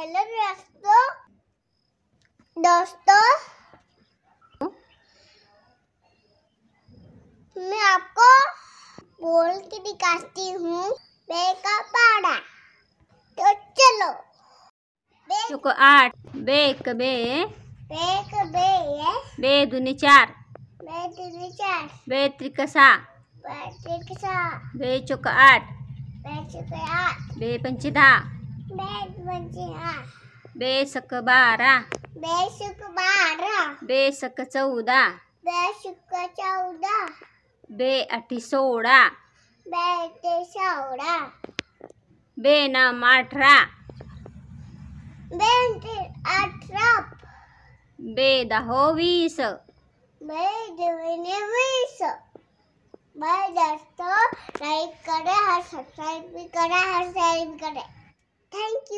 Hello दोस्तों मैं आपको बोल के दिखाती हूँ बे का पहाड़ा। तो चलो चुको 8 बे एक बे बे दुनी 4 बे त्रिक 6 बे चुक 8 बे पंची 10 बे सक 12 बे सक 14 बे अठी 16 बे नाम 18 बे 10 20 लाइक करें और सब्सक्राइब भी करें और शेयर भी करें। Thank you.